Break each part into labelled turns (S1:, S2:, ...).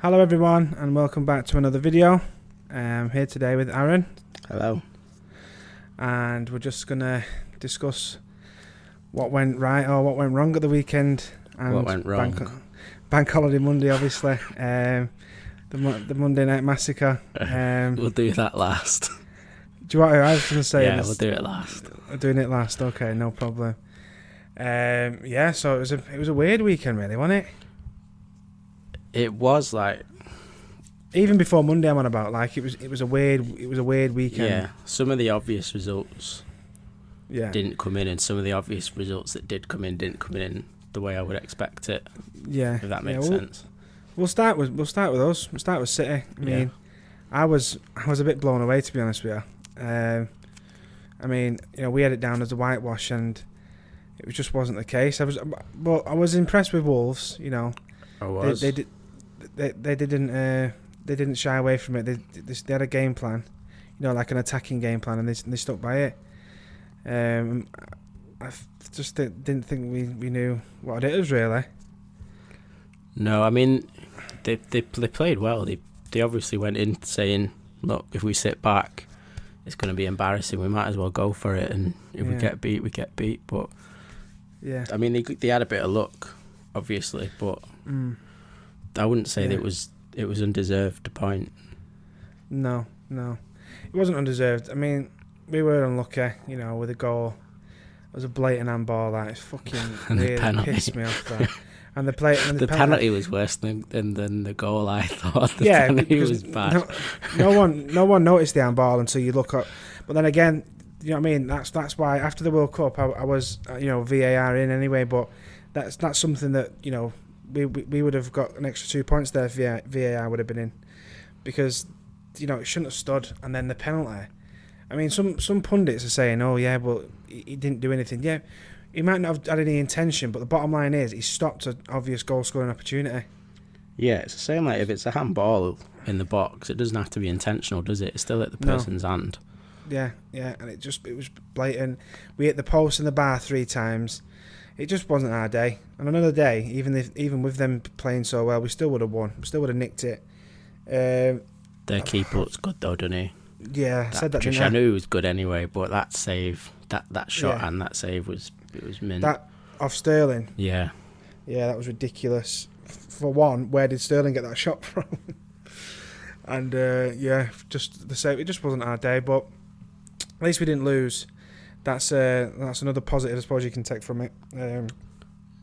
S1: Hello everyone and welcome back to another video. I'm here today with Arran.
S2: Hello.
S1: And we're just going to discuss what went right or what went wrong at the weekend. And
S2: what went wrong?
S1: Bank Holiday Monday, obviously. The Monday Night Massacre.
S2: We'll do that last.
S1: Do you want to? I was going to say...
S2: Yeah, we'll do it last.
S1: We're doing it last, okay, no problem. So it was a weird weekend really, wasn't it?
S2: It was like...
S1: Even before Monday I'm on about, like, it was a weird weekend.
S2: Yeah, some of the obvious results didn't come in, and some of the obvious results that did come in didn't come in the way I would expect it.
S1: Yeah.
S2: If that makes sense.
S1: We'll start with us. We'll start with City. I mean, I was a bit blown away, to be honest with you. I mean, we had it down as a whitewash, and it just wasn't the case. I was impressed with Wolves.
S2: I was.
S1: They didn't shy away from it. They had a game plan, like an attacking game plan, and they stuck by it. I just didn't think we knew what it was really.
S2: No, I mean, they played well. They obviously went in saying, look, if we sit back, it's going to be embarrassing. We might as well go for it, and if we get beat, we get beat. But
S1: yeah,
S2: I mean, they had a bit of luck, obviously, but I wouldn't say that it was undeserved, a point. No,
S1: it wasn't undeserved. I mean, we were unlucky, with a goal. It was a blatant handball. That fucking really pissed me off. That. And the
S2: penalty was worse than the goal. I thought the penalty was bad.
S1: No one noticed the handball until you look up. But then again, you know what I mean. That's why after the World Cup, I was VAR in anyway. But that's something that we would have got an extra 2 points there if VAR would have been in, because it shouldn't have stood. And then the penalty. I mean, some pundits are saying, oh yeah, but he didn't do anything. Yeah, he might not have had any intention, but the bottom line is he stopped an obvious goal scoring opportunity.
S2: Yeah, it's the same. Like if it's a handball in the box, it doesn't have to be intentional, does it? It's still at the person's hand.
S1: Yeah, and it was blatant. We hit the post and the bar 3 times. It just wasn't our day. And another day, even with them playing so well, we still would have won. We still would have nicked it.
S2: Their keeper looks good though, doesn't he?
S1: Yeah, I said that.
S2: I knew he was good anyway, but that save, that shot and that save was mint.
S1: That off Sterling.
S2: Yeah,
S1: that was ridiculous. For one, where did Sterling get that shot from? And just the save. It just wasn't our day, but at least we didn't lose. That's another positive I suppose you can take from it.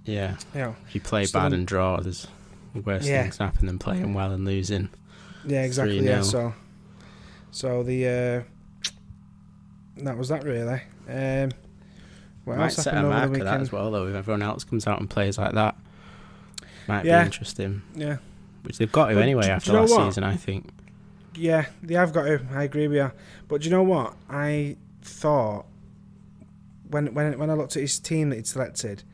S2: If you play bad and draw, there's worse things happen than playing well and losing.
S1: Yeah, exactly.
S2: 3-0.
S1: Yeah, so the that was that really. What
S2: might
S1: else
S2: set a
S1: happened over
S2: mark
S1: the
S2: of that
S1: weekend?
S2: as well, though. If everyone else comes out and plays like that, might be interesting.
S1: Yeah,
S2: which they've got to anyway after last season, I think.
S1: Yeah, they have got to. I agree with you. But do you know what? I thought when I looked at his team that he'd selected,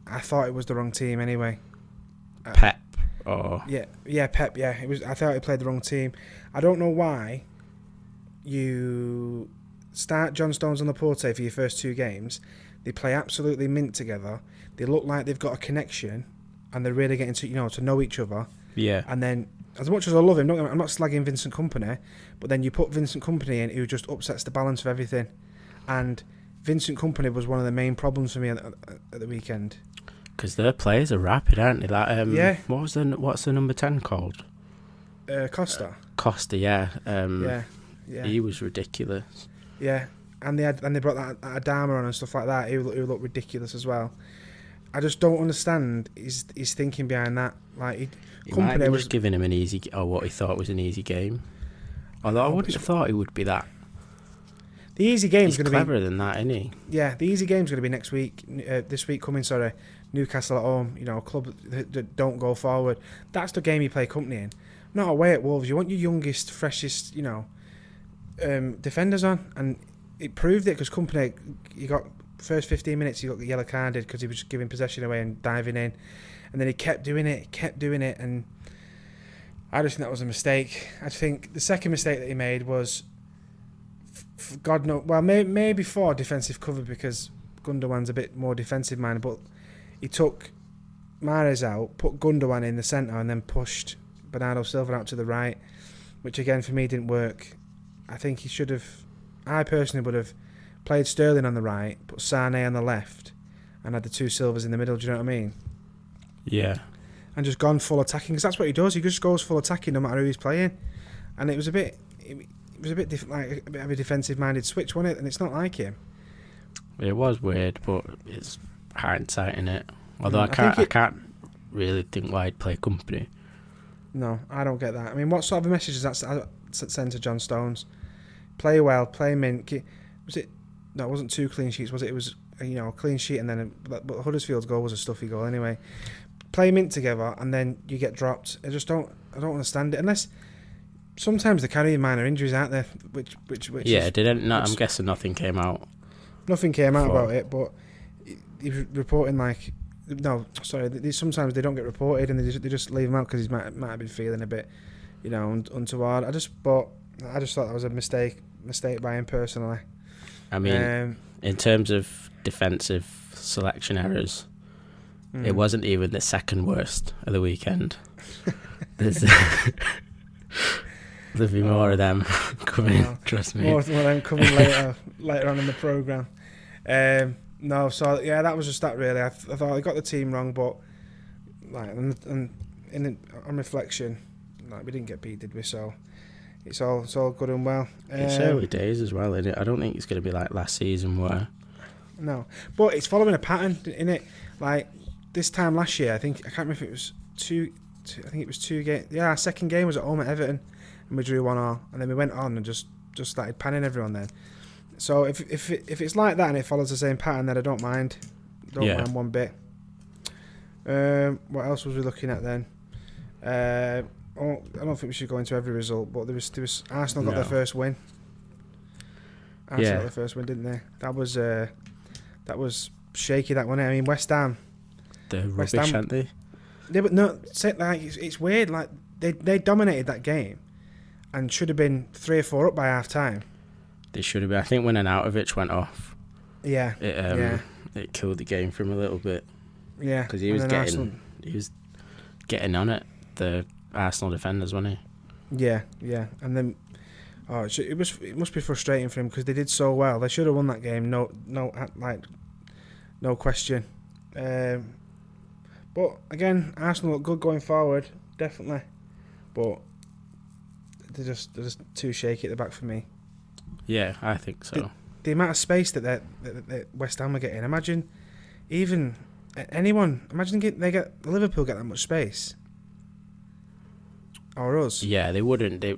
S1: I thought it was the wrong team anyway.
S2: Pep. Or
S1: Pep. Yeah, it was. I thought he played the wrong team. I don't know why you start John Stones on Laporte for your first 2 games. They play absolutely mint together. They look like they've got a connection, and they're really getting to know each other.
S2: Yeah.
S1: And then, as much as I love him, I'm not slagging Vincent Kompany, but then you put Vincent Kompany in, who just upsets the balance of everything. And Vincent Kompany was one of the main problems for me at the weekend.
S2: Because their players are rapid, aren't they? That what's the number 10 called?
S1: Costa.
S2: Costa, yeah. He was ridiculous.
S1: Yeah, and they brought that Adama on and stuff like that. He looked ridiculous as well. I just don't understand his thinking behind that. Like,
S2: Kompany was giving him an easy, or what he thought was an easy game. Although I wouldn't have thought he would be that.
S1: The easy game's going to be
S2: cleverer than that, isn't he?
S1: Yeah, the easy game's going to be next week. This week coming, Newcastle at home. A club that don't go forward. That's the game you play Kompany in. Not away at Wolves. You want your youngest, freshest, defenders on, and it proved it because Kompany, you got first 15 minutes he got yellow carded because he was just giving possession away and diving in, and then he kept doing it, and I just think that was a mistake. I think the second mistake that he made was, God knows, well, maybe for defensive cover because Gundogan's a bit more defensive minded, but he took Mahrez out, put Gundogan in the centre, and then pushed Bernardo Silva out to the right, which again for me didn't work. I think he should have. I personally would have played Sterling on the right, put Sané on the left, and had the two Silvas in the middle. Do you know what I mean?
S2: Yeah.
S1: And just gone full attacking, because that's what he does. He just goes full attacking no matter who he's playing. And it was a bit like a bit of a defensive-minded switch, wasn't it? And it's not like him.
S2: It was weird, but it's hindsight in it. Although I can't really think why he'd play company.
S1: No, I don't get that. I mean, what sort of a message does that send to John Stones? Play well, play mint. Was it? No, it wasn't 2 clean sheets, was it? It was a clean sheet, and then but Huddersfield's goal was a stuffy goal anyway. Play mint together, and then you get dropped. I don't understand it. Unless sometimes they're carrying minor injuries out there, which
S2: yeah, I'm guessing nothing came out.
S1: Nothing came out about it, but he's reporting like. No, sorry. Sometimes they don't get reported, and they just leave him out because he might have been feeling a bit, untoward. I just thought that was a mistake by him personally.
S2: I mean, in terms of defensive selection errors, it wasn't even the second worst of the weekend. There'll be more of them coming. Trust me.
S1: More of them coming later on in the programme. No, so yeah, that was just that really. I thought I got the team wrong, but like, and on reflection, like we didn't get beat, did we? So it's all good and well.
S2: It's early days as well, isn't it? I don't think it's going to be like last season where.
S1: No, but it's following a pattern, innit? Like this time last year, I can't remember if it was two. I think it was 2 games. Yeah, our second game was at home at Everton, and we drew 1-1, and then we went on and just started panning everyone then. So if it's like that and it follows the same pattern, then I don't mind. Mind one bit. What else was we looking at then? I don't think we should go into every result, but there was Arsenal got their first win. Arsenal got their first win, didn't they? That was shaky. That one. I mean, West Ham.
S2: They're rubbish, aren't they?
S1: Yeah, but no. It's weird. Like they dominated that game, and should have been 3 or 4 up by half time.
S2: They should have been. I think when Arnautovic went off, it killed the game for him a little bit. Yeah, because he was getting on it. The Arsenal defenders, wasn't he?
S1: Yeah, and then it must be frustrating for him because they did so well. They should have won that game. No question. But again, Arsenal look good going forward, definitely. But they're just too shaky at the back for me.
S2: Yeah, I think so.
S1: The amount of space that West Ham are getting. Imagine Liverpool get that much space. Or us.
S2: Yeah, they wouldn't. They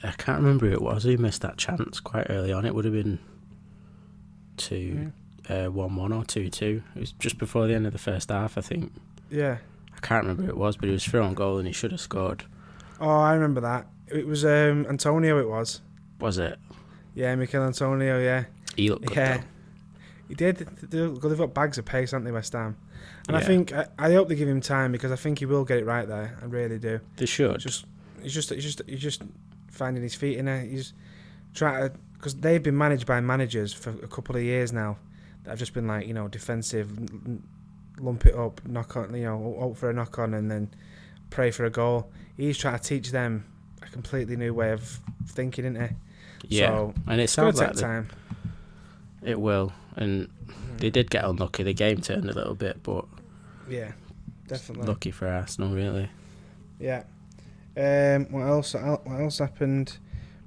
S2: I can't remember who it was who missed that chance quite early on. It would have been 1-1 or 2-2. It was just before the end of the first half, I think. Yeah. I can't remember who it was, but he was through on goal and he should have scored.
S1: Oh, I remember that. It was Antonio, it was.
S2: Was it?
S1: Yeah, Mikel Antonio, yeah.
S2: He looked good, though.
S1: He did. They've got bags of pace, haven't they, West Ham? And I think I hope they give him time because I think he will get it right there. I really do.
S2: They should.
S1: He's just finding his feet in it. He's trying to, because they've been managed by managers for a couple of years now that have just been like, defensive, lump it up, knock on, hope for a knock on, and then pray for a goal. He's trying to teach them a completely new way of thinking, isn't he?
S2: Yeah,
S1: so
S2: and it sounds like
S1: time.
S2: It will, and they did get unlucky. The game turned a little bit, but
S1: yeah, definitely
S2: lucky for Arsenal, really.
S1: Yeah. What else happened?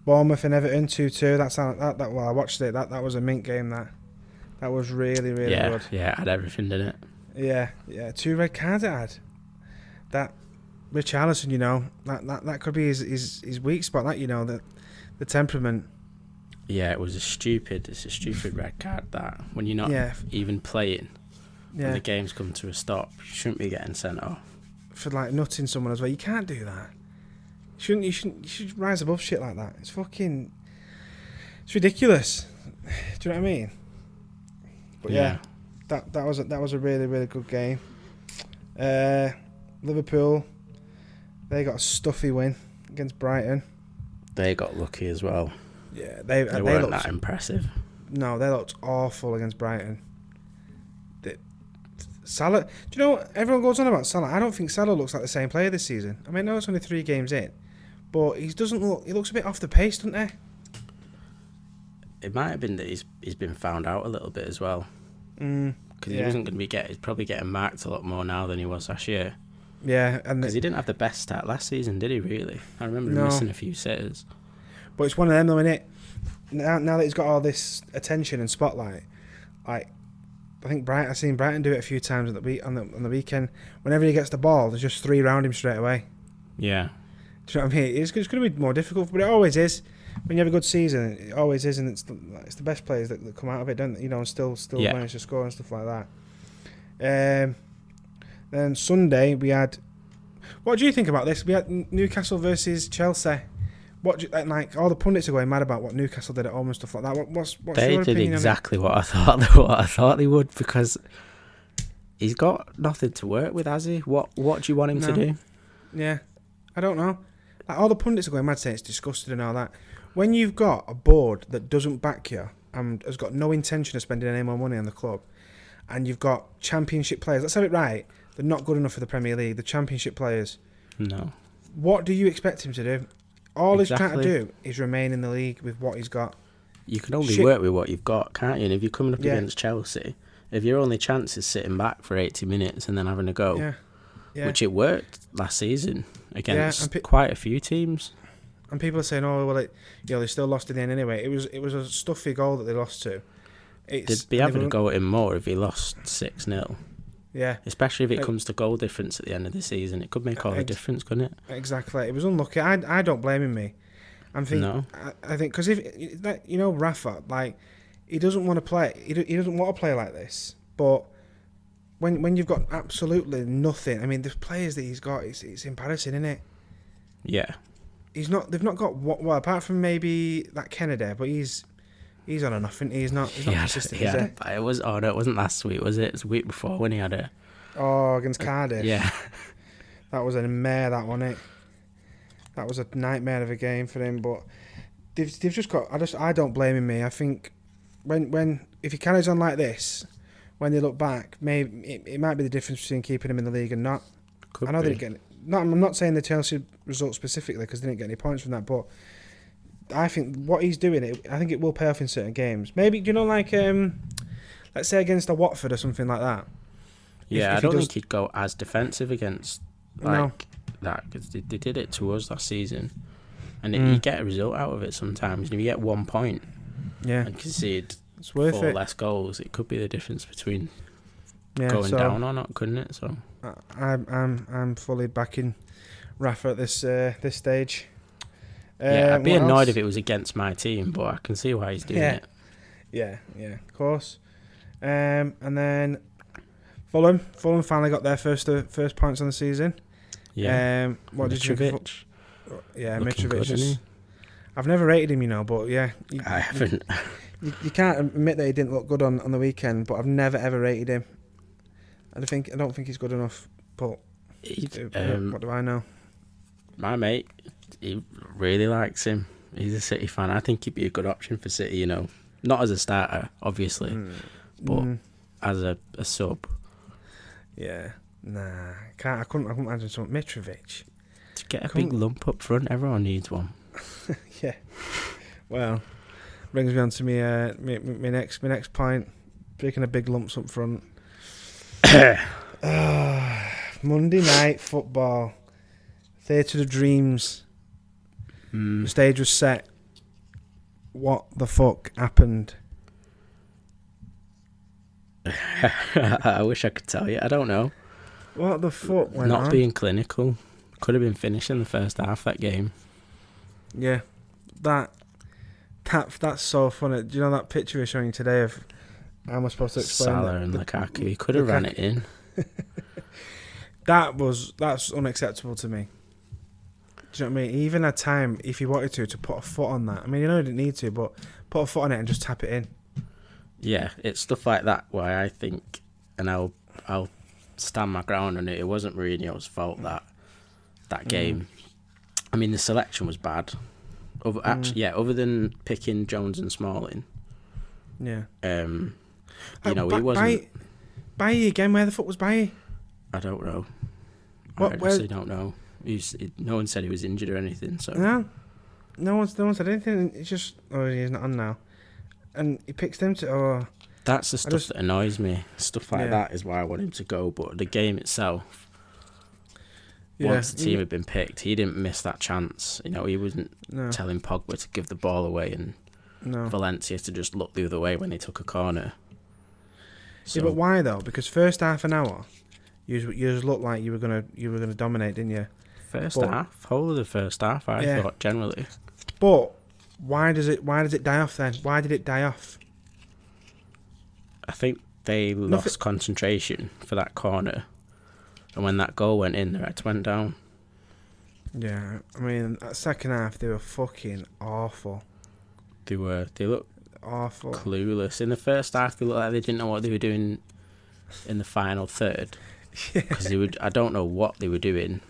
S1: Bournemouth and Everton 2-2. That. Well, I watched it. That was a mint game. That was really good.
S2: Yeah, it had everything in it.
S1: Yeah. 2 red cards it had. That Richarlison, that could be his weak spot. That the temperament.
S2: Yeah, it's a stupid red card that when you're not even playing, when the game's come to a stop, you shouldn't be getting sent off.
S1: For nutting someone as well, you can't do that. You should rise above shit like that. It's ridiculous. Do you know what I mean? But that was a really good game. Liverpool, they got a stuffy win against Brighton.
S2: They got lucky as well.
S1: Yeah,
S2: they weren't
S1: looked,
S2: that impressive.
S1: No, they looked awful against Brighton. Salah. Do you know what? Everyone goes on about Salah? I don't think Salah looks like the same player this season. I mean, I know it's only 3 games in, but he doesn't look. He looks a bit off the pace, doesn't he?
S2: It might have been that he's been found out a little bit as well. Because he wasn't going to be he's probably getting marked a lot more now than he was last year.
S1: Yeah, and
S2: because he didn't have the best start last season, did he? Really? I remember him missing a few sitters.
S1: But it's one of them, though, isn't it? Now that he's got all this attention and spotlight, like. I think I've seen Brighton do it a few times on the weekend. Whenever he gets the ball, there's just 3 around him straight away.
S2: Yeah.
S1: Do you know what I mean? It's going to be more difficult, but it always is. When you have a good season, it always is, and it's the best players that come out of it, don't they? You know, and still manage to score and stuff like that. Then Sunday we had. What do you think about this? We had Newcastle versus Chelsea. Like all the pundits are going mad about what Newcastle did at home and stuff like that. What's
S2: they
S1: your
S2: did
S1: opinion
S2: exactly
S1: on
S2: what I thought they would, because he's got nothing to work with, has he? What do you want him to do?
S1: Yeah, I don't know. Like all the pundits are going mad saying it's disgusting and all that. When you've got a board that doesn't back you and has got no intention of spending any more money on the club, and you've got championship players, let's have it right, they're not good enough for the Premier League, the championship players.
S2: No.
S1: What do you expect him to do? All he's trying to do is remain in the league with what he's got.
S2: You can only work with what you've got, can't you? And if you're coming up against Chelsea, if your only chance is sitting back for 80 minutes and then having a go, which it worked last season against quite a few teams.
S1: And people are saying, "Oh, well, they still lost in the end anyway." It was a stuffy goal that they lost to.
S2: They'd be having a go at him more if he lost 6-0.
S1: Yeah.
S2: Especially if it comes to goal difference at the end of the season. It could make all the difference, couldn't it?
S1: Exactly. It was unlucky. I don't blame him, me. I think, because if, you know, Rafa, like, he doesn't want to play. He doesn't want to play like this. But when you've got absolutely nothing, I mean, the players that he's got, it's embarrassing, isn't it?
S2: Yeah.
S1: They've not got, well, apart from maybe that Kennedy, but he's on a nothing. He's not consistent, is he?
S2: It wasn't last week, was it? It was the week before when he had a...
S1: Oh, against Cardiff.
S2: Yeah.
S1: That was a mare, that wasn't it? That was a nightmare of a game for him, but they've just got... I don't blame him, me. I think if he carries on like this, when they look back, maybe it might be the difference between keeping him in the league and not.
S2: Could
S1: I know
S2: be.
S1: they didn't get... I'm not saying the Chelsea result specifically because they didn't get any points from that, but I think what he's doing, I think it will pay off in certain games. Maybe, you know, like, let's say against a Watford or something like that.
S2: Yeah, I don't think he'd go as defensive against that, because they did it to us last season, and you get a result out of it sometimes. If you get 1 point and concede 4 less goals, it could be the difference between going down or not, couldn't it? So
S1: I'm fully backing Rafa at this stage.
S2: I'd be annoyed if it was against my team, but I can see why he's doing it.
S1: Yeah, of course. And then Fulham finally got their first points on the season.
S2: Yeah.
S1: What did you think? Yeah, Mitrovic.
S2: Good,
S1: I've never rated him, you know, but yeah.
S2: I haven't.
S1: You can't admit that he didn't look good on the weekend, but I've never ever rated him. I don't think he's good enough, but what do I know? My
S2: mate, he really likes him. He's a City fan. I think he'd be a good option for City, you know. Not as a starter, obviously, but as a sub.
S1: Yeah. Nah, I couldn't imagine something. Mitrovic.
S2: To get a big lump up front, everyone needs one.
S1: Yeah. Well, brings me on to my next point. Breaking a big lumps up front. Monday night football. Theatre of Dreams. The stage was set. What the fuck happened?
S2: I wish I could tell you. I don't know.
S1: What the fuck went on?
S2: Not being clinical. Could have been finished in the first half, that game.
S1: Yeah. That's so funny. Do you know that picture we're showing you today of how am I supposed to explain
S2: Salah and Lukaku. He could have ran it in.
S1: That's unacceptable to me. Do you know what I mean? He even had time, if he wanted to put a foot on that. I mean, you know he didn't need to, but put a foot on it and just tap it in.
S2: Yeah, it's stuff like that where I think, and I'll stand my ground on it. It wasn't Mourinho's fault that game. I mean, the selection was bad. Other than picking Jones and Smalling.
S1: Yeah.
S2: He wasn't.
S1: Bailly again. Where the fuck was Bailly?
S2: I don't know. I
S1: What?
S2: honestly don't know. No one said he was injured or anything. So
S1: no one said anything. It's just he's not on now, and he picks them to. Oh,
S2: that's the stuff that annoys me. Stuff like that is why I want him to go. But the game itself. Once the team had been picked, he didn't miss that chance. You know, he wasn't telling Pogba to give the ball away and Valencia to just look the other way when they took a corner. So,
S1: yeah, but why though? Because first half an hour, you just looked like you were gonna dominate, didn't you? Whole of the first half, I thought generally. But why does it die off then? Why did it die off?
S2: I think they lost concentration for that corner. And when that goal went in, their heads went down.
S1: Yeah, I mean, that second half, they were fucking awful.
S2: They looked
S1: awful.
S2: Clueless. In the first half, they looked like they didn't know what they were doing in the final third. Because I don't know what they were doing.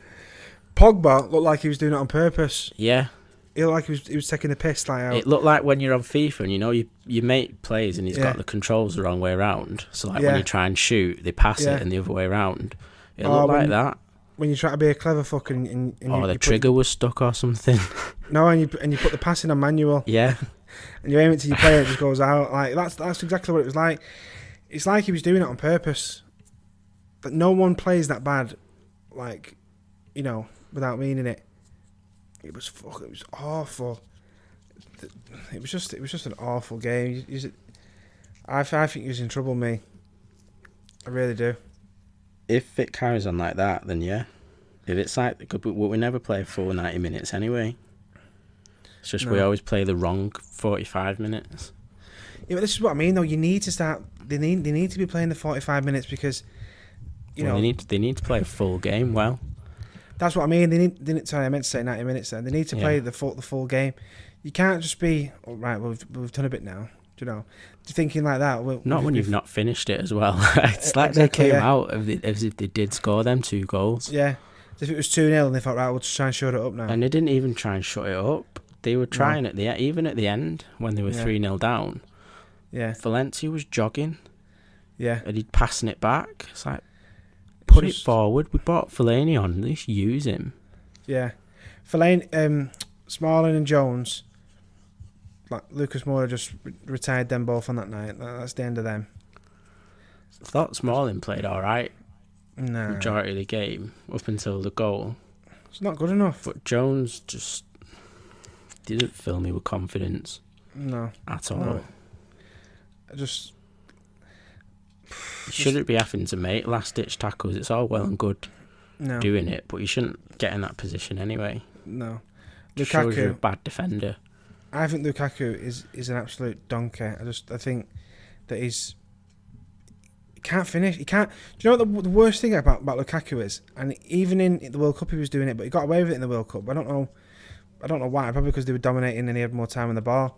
S1: Pogba looked like he was doing it on purpose.
S2: Yeah.
S1: He looked like he was taking the piss like out.
S2: It looked like when you're on FIFA and you make plays and he's got the controls the wrong way around. So like when you try and shoot, they pass it and the other way around. It looked like that.
S1: When you try to be a clever fuck and
S2: the trigger was stuck or something.
S1: No, and you put the passing on manual.
S2: Yeah.
S1: And you aim it to your player, it just goes out. Like that's exactly what it was like. It's like he was doing it on purpose. But no one plays that bad, like, you know, without meaning it. It was awful. It was just an awful game. I think he was in trouble, me. I really do.
S2: If it carries on like that, then yeah. If it's like, we never play full 90 minutes anyway. It's just we always play the wrong 45 minutes.
S1: Yeah, but this is what I mean, though. You need to start. They need to be playing the 45 minutes because, you know,
S2: they need to play a full game. Well,
S1: that's what I mean. Sorry, I meant to say 90 minutes. Then they need to play the full game. You can't just be right. Well, we've done a bit now. Do you know? Thinking like that.
S2: Not when you've not finished it as well. It's like they came out as if they did score them 2 goals.
S1: Yeah, as if it was 2-0 and they thought, right, we'll just try and shut it up now.
S2: And they didn't even try and shut it up. They were trying even at the end when they were 3-0 down.
S1: Yeah,
S2: Valencia was jogging.
S1: Yeah,
S2: and he'd passing it back. It's like, put it forward. We brought Fellaini on. At least use him.
S1: Yeah, Fellaini, Smalling and Jones. Like Lucas Moura just retired them both on that night. That's the end of them.
S2: I thought Smalling played all right.
S1: No,
S2: majority of the game up until the goal.
S1: It's not good enough.
S2: But Jones just didn't fill me with confidence.
S1: No,
S2: at all.
S1: No. You
S2: shouldn't be having to make last-ditch tackles. It's all well and good doing it, but you shouldn't get in that position anyway.
S1: No,
S2: Lukaku shows you're a bad defender.
S1: I think Lukaku is an absolute donkey. I think that he can't finish. He can't. Do you know what the worst thing about Lukaku is? And even in the World Cup he was doing it, but he got away with it in the World Cup. I don't know why. Probably because they were dominating and he had more time on the ball.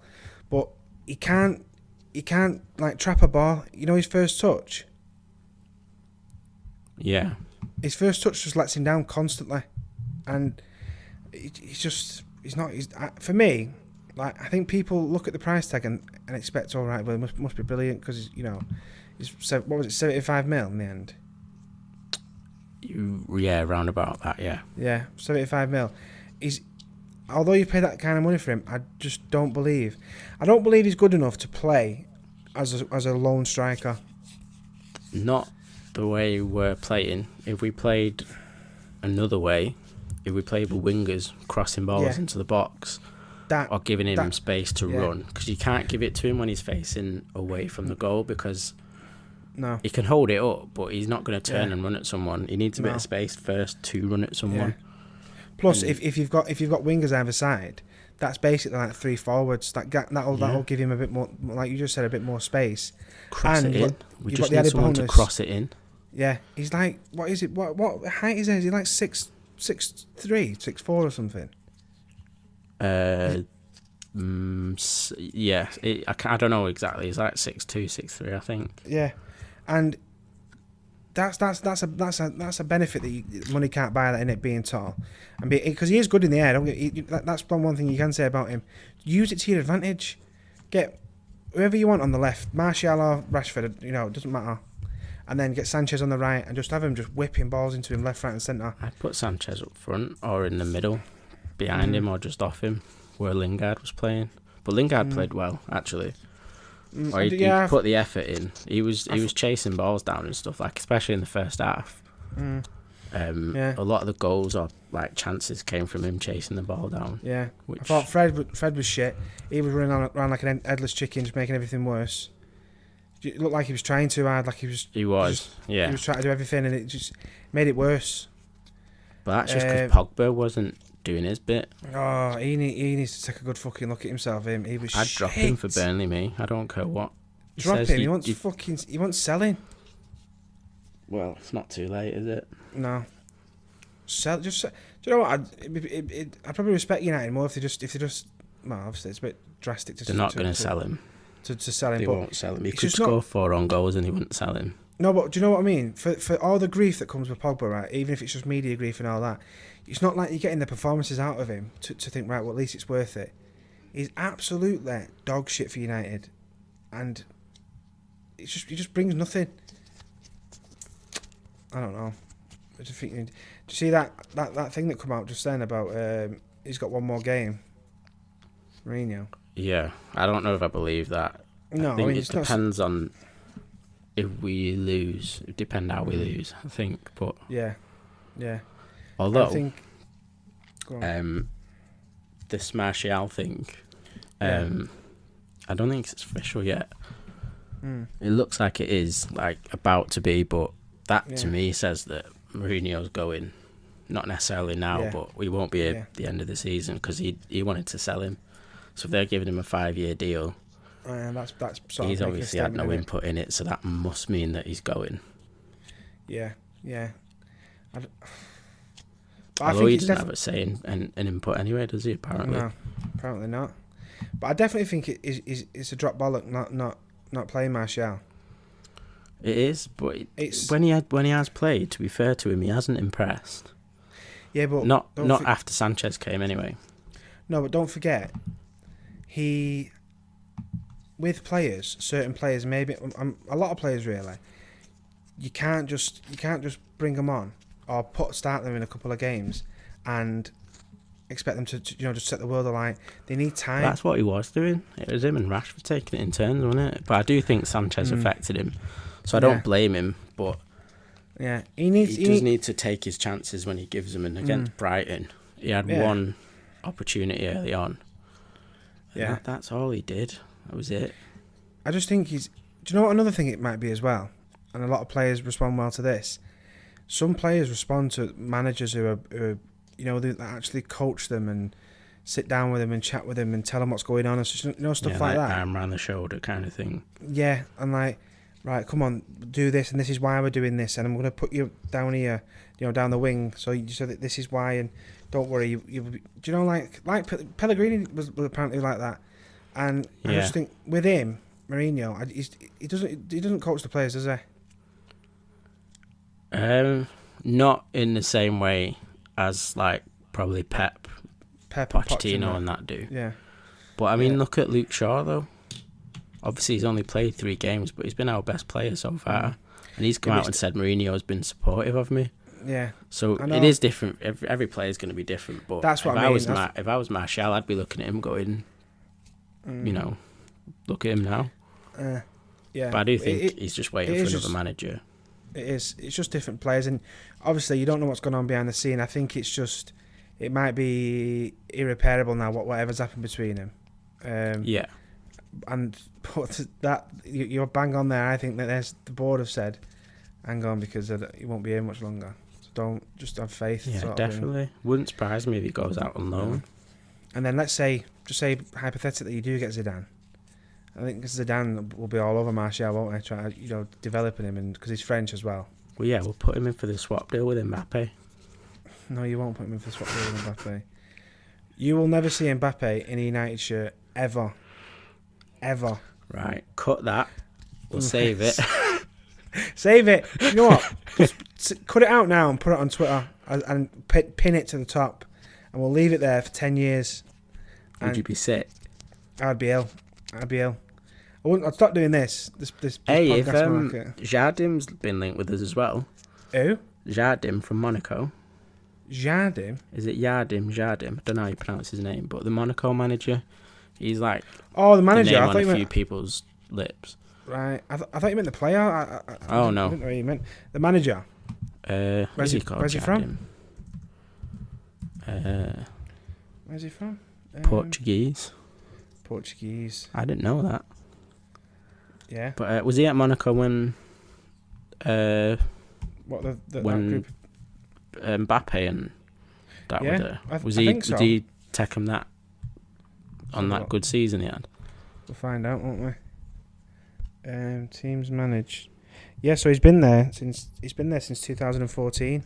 S1: But he can't like trap a ball. You know his first touch.
S2: Yeah.
S1: His first touch just lets him down constantly, and he's not. For me. Like, I think people look at the price tag and expect, all right, well, it must be brilliant because, you know, what was it, 75 mil in the end?
S2: Yeah, around about that, yeah.
S1: Yeah, 75 mil. Although you pay that kind of money for him, I just don't believe. I don't believe he's good enough to play as a lone striker.
S2: Not the way we're playing. If we played another way, if we played with wingers crossing balls into the box... or giving him space to run, because you can't give it to him when he's facing away from the goal, because he can hold it up, but he's not going to turn and run at someone. He needs a bit of space first to run at someone.
S1: Yeah. Plus, if you've got wingers either side, that's basically like 3 forwards. That'll give him a bit more, like you just said, a bit more space.
S2: Cross it in. We just need someone to cross it in.
S1: Yeah, he's like, what is it? What height is he? Is he like 6'3", 6'4" or something?
S2: Yeah, I don't know exactly. It's like 6'2", 6'3", I think.
S1: Yeah, and that's a benefit that money can't buy, that in it being tall, and because he is good in the air. That's one thing you can say about him. Use it to your advantage. Get whoever you want on the left, Martial or Rashford. You know, it doesn't matter. and then get Sanchez on the right and just have him just whipping balls into him left, right, and centre.
S2: I'd put Sanchez up front or in the middle, behind him or just off him, where Lingard was playing. But Lingard played well, actually. Or he put the effort in. He was chasing balls down and stuff, like especially in the first half. A lot of the goals or like chances came from him chasing the ball down.
S1: Yeah, I thought Fred was shit. He was running around like an headless chicken, just making everything worse. It looked like he was trying too hard, like he was. He was trying to do everything, and it just made it worse.
S2: But that's just because Pogba wasn't doing his bit.
S1: Oh, he needs to take a good fucking look at himself. He was.
S2: I'd drop him for Burnley, me. I don't care what.
S1: Drop him. He wants selling.
S2: Well, it's not too late, is it?
S1: No. Do you know what? I'd probably respect United more if they just. Well, obviously it's a bit drastic to.
S2: They're not going to sell him.
S1: To sell him.
S2: They won't sell him. He could score 4 own goals and he wouldn't sell him.
S1: No, but do you know what I mean? For all the grief that comes with Pogba, right? Even if it's just media grief and all that, it's not like you're getting the performances out of him to think, right, well, at least it's worth it. He's absolutely dog shit for United, and he just brings nothing. I don't know. I just think. Do you see that thing that come out just then about he's got one more game? Mourinho.
S2: Yeah, I don't know if I believe that.
S1: No,
S2: I think it depends on if we lose. It depends how we lose, I think. But
S1: yeah.
S2: Although
S1: I think,
S2: this Martial thing, I don't think it's official yet. It looks like it is like about to be, but that to me says that Mourinho's going. Not necessarily now, but we won't be at the end of the season because he wanted to sell him. So if they're giving him a 5-year deal,
S1: that's
S2: he's obviously had no input in it, so that must mean that he's going.
S1: Yeah.
S2: Although he doesn't have a say in an input anyway, does he? Apparently,
S1: no, apparently not. But I definitely think it's a drop bollock not playing Martial.
S2: It is, but when he has played, to be fair to him, he hasn't impressed.
S1: Yeah, but
S2: not after Sanchez came anyway.
S1: No, but don't forget, with players, certain players, maybe a lot of players really, you can't just bring them on or start them in a couple of games and expect them to just set the world alight. They need time.
S2: That's what he was doing. It was him and Rashford taking it in turns, wasn't it? But I do think Sanchez affected him, so I don't blame him. But
S1: yeah,
S2: he does need to take his chances when he gives them. And against Brighton, he had one opportunity early on. Yeah, that's all he did. That was it.
S1: I just think do you know what another thing it might be as well? And a lot of players respond well to this. Some players respond to managers who are they actually coach them and sit down with them and chat with them and tell them what's going on and stuff like that.
S2: Arm around the shoulder kind of thing.
S1: Yeah, and like, right, come on, do this, and this is why we're doing this, and I'm going to put you down here, down the wing, so that this is why, and don't worry. Do you know, like Pellegrini was apparently like that, and I just think with him, Mourinho, he doesn't coach the players, does he?
S2: Not in the same way as like probably Pep Pochettino and that do.
S1: Yeah.
S2: But I mean, look at Luke Shaw though. Obviously, he's only played 3 games, but he's been our best player so far, and he's come out and said Mourinho's been supportive of me.
S1: Yeah.
S2: So it is different. Every player is going to be different. But
S1: that's what I mean.
S2: If I was Martial, I'd be looking at him going, look at him now.
S1: Yeah.
S2: But I do think he's just waiting for another manager.
S1: It is. It's just different players, and obviously you don't know what's going on behind the scene. I think it might be irreparable now. Whatever's happened between them. And that you're bang on there. I think that the board have said, hang on, because he won't be here much longer. So don't just have faith.
S2: Yeah, definitely. Wouldn't surprise me if he goes out on loan.
S1: And then just say hypothetically you do get Zidane. I think Zidane will be all over Martial, won't they? Try developing him, and because he's French as well.
S2: Well, yeah, we'll put him in for the swap deal with Mbappe.
S1: No, you won't put him in for the swap deal with Mbappe. You will never see Mbappe in a United shirt ever.
S2: Right, cut that. We'll save it.
S1: Save it. You know what? Just cut it out now and put it on Twitter and pin it to the top, and we'll leave it there for 10 years.
S2: Would you be sick?
S1: I'd be ill. I'd stop doing this. This
S2: Hey, if
S1: podcast market.
S2: Jardim's been linked with us as well.
S1: Who?
S2: Jardim from Monaco.
S1: Jardim?
S2: Is it Jardim? I don't know how you pronounce his name, but the Monaco manager, he's like
S1: The manager.
S2: the name
S1: I
S2: on
S1: thought
S2: a
S1: you
S2: few
S1: meant.
S2: people's lips.
S1: Right. I thought you meant the player.
S2: Oh, no.
S1: I didn't know what you meant. The manager.
S2: Where's he called?
S1: Where's he from? Where's he from?
S2: Portuguese.
S1: Portuguese.
S2: I didn't know that.
S1: Yeah.
S2: But was he at Monaco when
S1: What that
S2: when
S1: group?
S2: Mbappe and that
S1: Yeah,
S2: were there?
S1: I
S2: Was
S1: think so.
S2: Did he take him that on
S1: Let's have a
S2: that
S1: look.
S2: good season he had?
S1: We'll find out, won't we? Teams managed. Yeah, so he's been there since 2014.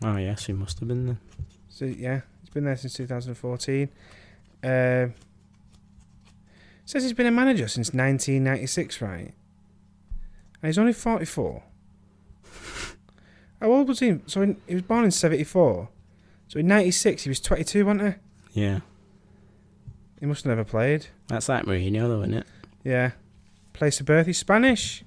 S2: Oh yes, he must have been there.
S1: So yeah, he's been there since 2014. Says he's been a manager since 1996, right? And he's only 44. How old was he? So he was born in 74. So in 96 he was 22, wasn't he?
S2: Yeah,
S1: He must have never played.
S2: that's like Mourinho though, isn't it?
S1: Yeah. Place of birth, he's Spanish.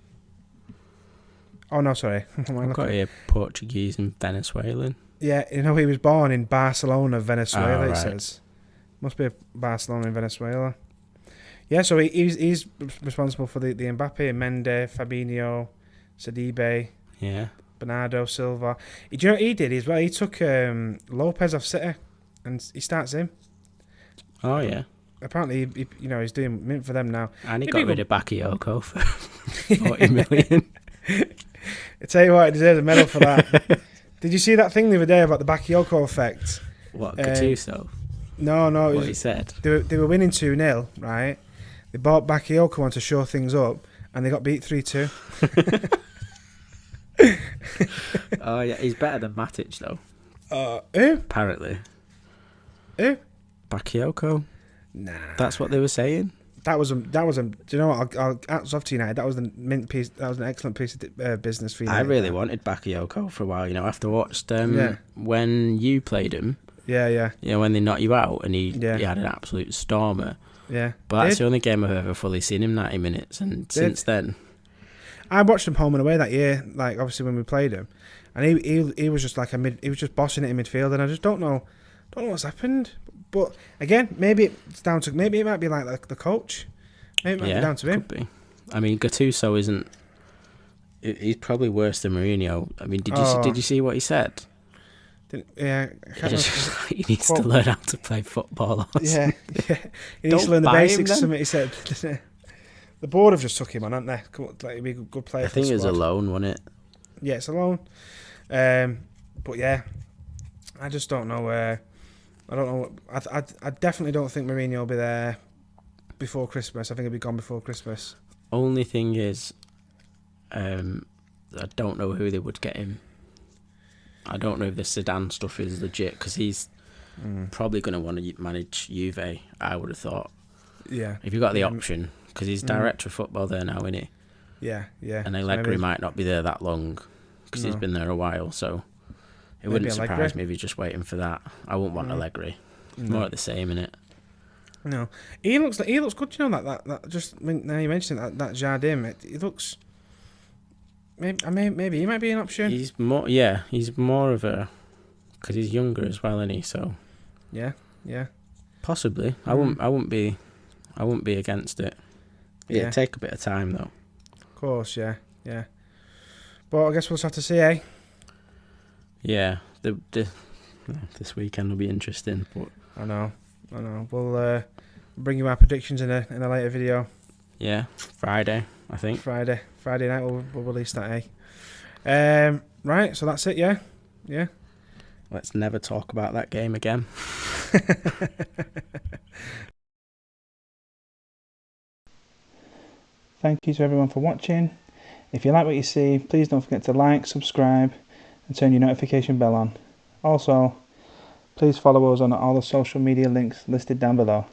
S1: Oh no, sorry.
S2: I've got here Portuguese and Venezuelan.
S1: Yeah, you know he was born in Barcelona, Venezuela.
S2: Oh,
S1: It
S2: right.
S1: says must be Barcelona in Venezuela. Yeah, so he's responsible for the Mbappe, Mendy, Fabinho, Sidibe,
S2: Yeah.
S1: Bernardo Silva. Do you know what he did as well? He took Lopez off City, and he starts him.
S2: Oh yeah.
S1: Apparently, he's doing mint for them now.
S2: And he
S1: Maybe
S2: got rid of Bakayoko for 40 million.
S1: I tell you what, he deserves a medal for that. Did you see that thing the other day about the Bakayoko effect?
S2: What, Gattuso?
S1: No, it
S2: What
S1: was,
S2: he said?
S1: they were winning 2-0, right? They bought Bakayoko on to show things up, and they got beat 3-2.
S2: Oh yeah, he's better than Matic though.
S1: Who?
S2: Apparently.
S1: Who?
S2: Bakayoko.
S1: Nah.
S2: That's what they were saying.
S1: That was a. Do you know what? I'll hats off to United. That was the mint piece. That was an excellent piece of business for United.
S2: I really wanted Bakayoko for a while. After I watched
S1: Yeah.
S2: when you played him.
S1: Yeah.
S2: When they knocked you out and he
S1: Yeah.
S2: had an absolute stormer.
S1: Yeah.
S2: But that's the only game I've ever fully seen him 90 minutes, and since then.
S1: I watched him home and away that year. Like obviously when we played him, and he was just like he was just bossing it in midfield, and I just don't know what's happened. But again, maybe it might be like the coach. Maybe it might be down to him.
S2: Could be. I mean, Gattuso isn't. He's probably worse than Mourinho. I mean, did you see what he said?
S1: Yeah,
S2: He needs to learn how to play football.
S1: Yeah. He needs to
S2: Don't
S1: learn the
S2: buy him
S1: basics.
S2: then.
S1: Something he said. The board have just took him on, haven't they? Like, he'd be a good player.
S2: I think
S1: for
S2: it
S1: the
S2: was
S1: squad.
S2: alone, wasn't it?
S1: Yeah, it's alone. But yeah, I just don't know where. I don't know. I definitely don't think Mourinho will be there before Christmas. I think he'll be gone before Christmas.
S2: Only thing is, I don't know who they would get him. I don't know if the Zidane stuff is legit, because he's probably going to want to manage Juve, I would have thought.
S1: Yeah.
S2: If you got the option, because he's director of football there now, isn't he?
S1: Yeah.
S2: And Allegri might not be there that long, because he's been there a while, so it wouldn't surprise me if he's just waiting for that. I wouldn't want Allegri. More of the same, innit?
S1: No, he looks good. You know that just now you mentioned that Jardim. He looks. Maybe he might be an option.
S2: He's more of a, because he's younger as well, isn't he? So
S1: yeah.
S2: Possibly. I wouldn't be against it. It'd take a bit of time though.
S1: Of course, yeah. But I guess we'll just have to see, eh?
S2: Yeah, this weekend will be interesting. But
S1: I know. We'll bring you our predictions in a later video.
S2: Yeah, Friday, I think.
S1: Friday night we'll release that, eh? Right, so that's it, yeah.
S2: Let's never talk about that game again.
S1: Thank you to everyone for watching. If you like what you see, please don't forget to like, subscribe, and turn your notification bell on. Also, please follow us on all the social media links listed down below.